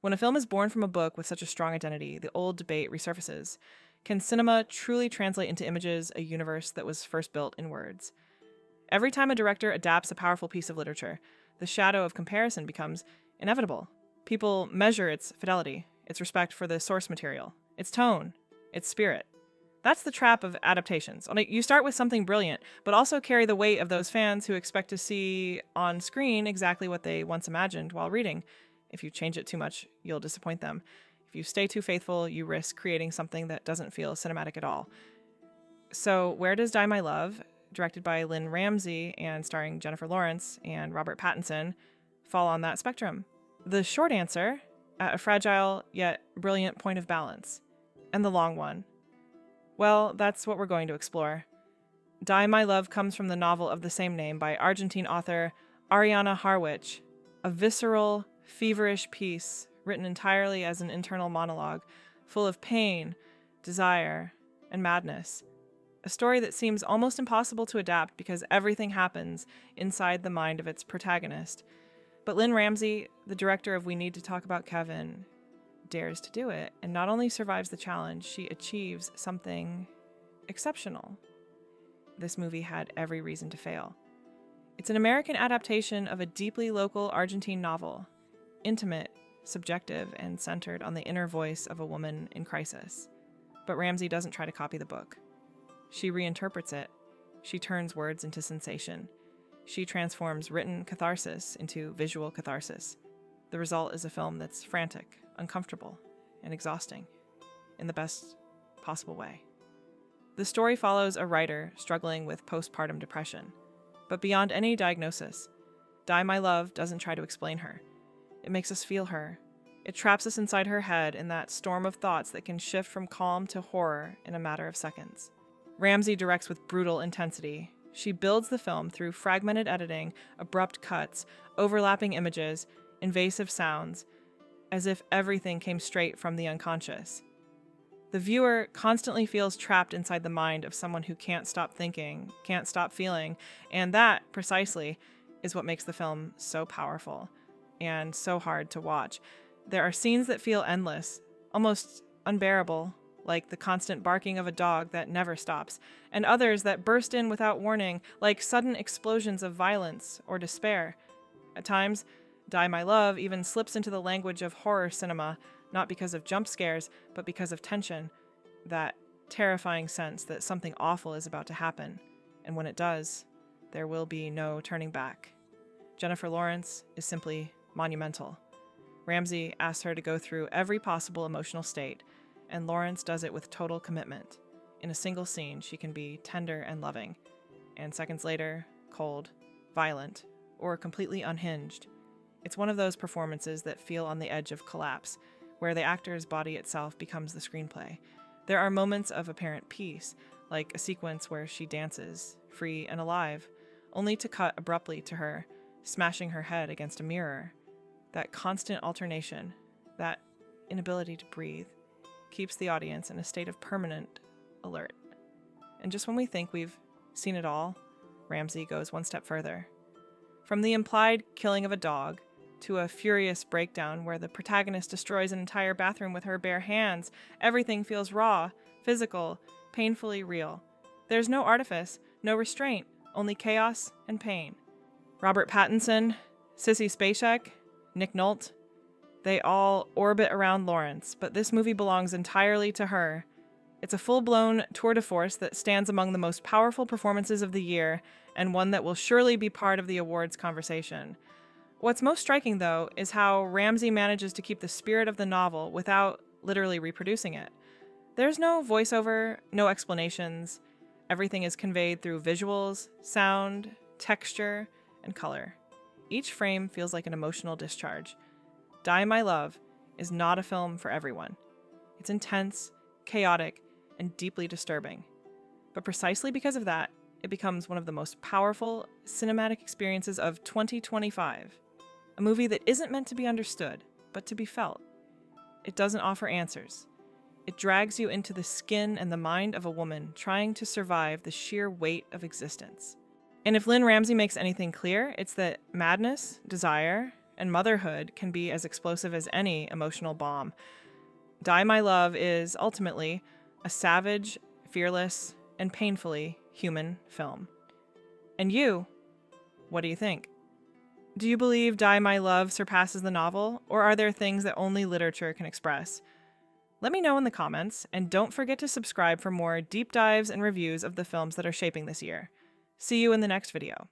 When a film is born from a book with such a strong identity, the old debate resurfaces. Can cinema truly translate into images a universe that was first built in words? Every time a director adapts a powerful piece of literature, the shadow of comparison becomes inevitable. People measure its fidelity, its respect for the source material, its tone, its spirit. That's the trap of adaptations. You start with something brilliant, but also carry the weight of those fans who expect to see on screen exactly what they once imagined while reading. If you change it too much, you'll disappoint them. If you stay too faithful, you risk creating something that doesn't feel cinematic at all. So, where does Die My Love, directed by Lynne Ramsay and starring Jennifer Lawrence and Robert Pattinson, fall on that spectrum? The short answer, at a fragile yet brilliant point of balance. And the long one, well, that's what we're going to explore. Die My Love comes from the novel of the same name by Argentine author Ariana Harwicz, a visceral, feverish piece written entirely as an internal monologue, full of pain, desire, and madness. A story that seems almost impossible to adapt because everything happens inside the mind of its protagonist. But Lynne Ramsay, the director of We Need to Talk About Kevin, dares to do it, and not only survives the challenge, she achieves something exceptional. This movie had every reason to fail. It's an American adaptation of a deeply local Argentine novel, intimate, subjective, and centered on the inner voice of a woman in crisis. But Ramsay doesn't try to copy the book. She reinterprets it. She turns words into sensation. She transforms written catharsis into visual catharsis. The result is a film that's frantic, uncomfortable, and exhausting, in the best possible way. The story follows a writer struggling with postpartum depression. But beyond any diagnosis, Die My Love doesn't try to explain her. It makes us feel her. It traps us inside her head in that storm of thoughts that can shift from calm to horror in a matter of seconds. Ramsay directs with brutal intensity. She builds the film through fragmented editing, abrupt cuts, overlapping images, invasive sounds, as if everything came straight from the unconscious. The viewer constantly feels trapped inside the mind of someone who can't stop thinking, can't stop feeling, and that, precisely, is what makes the film so powerful and so hard to watch. There are scenes that feel endless, almost unbearable, like the constant barking of a dog that never stops, and others that burst in without warning, like sudden explosions of violence or despair. At times, Die My Love even slips into the language of horror cinema, not because of jump scares, but because of tension, that terrifying sense that something awful is about to happen, and when it does, there will be no turning back. Jennifer Lawrence is simply monumental. Ramsay asks her to go through every possible emotional state, and Lawrence does it with total commitment. In a single scene, she can be tender and loving, and seconds later, cold, violent, or completely unhinged. It's one of those performances that feel on the edge of collapse, where the actor's body itself becomes the screenplay. There are moments of apparent peace, like a sequence where she dances, free and alive, only to cut abruptly to her, smashing her head against a mirror. That constant alternation, that inability to breathe, keeps the audience in a state of permanent alert. And just when we think we've seen it all, Ramsay goes one step further. From the implied killing of a dog, to a furious breakdown where the protagonist destroys an entire bathroom with her bare hands, everything feels raw, physical, painfully real. There's no artifice, no restraint, only chaos and pain. Robert Pattinson, Sissy Spacek, Nick Nolte, they all orbit around Lawrence, but this movie belongs entirely to her. It's a full-blown tour de force that stands among the most powerful performances of the year, and one that will surely be part of the awards conversation. What's most striking, though, is how Ramsay manages to keep the spirit of the novel without literally reproducing it. There's no voiceover, no explanations. Everything is conveyed through visuals, sound, texture, and color. Each frame feels like an emotional discharge. Die My Love is not a film for everyone. It's intense, chaotic, and deeply disturbing. But precisely because of that, it becomes one of the most powerful cinematic experiences of 2025. A movie that isn't meant to be understood, but to be felt. It doesn't offer answers. It drags you into the skin and the mind of a woman trying to survive the sheer weight of existence. And if Lynne Ramsay makes anything clear, it's that madness, desire, and motherhood can be as explosive as any emotional bomb. Die My Love is, ultimately, a savage, fearless, and painfully human film. And you, what do you think? Do you believe Die My Love surpasses the novel, or are there things that only literature can express? Let me know in the comments, and don't forget to subscribe for more deep dives and reviews of the films that are shaping this year. See you in the next video.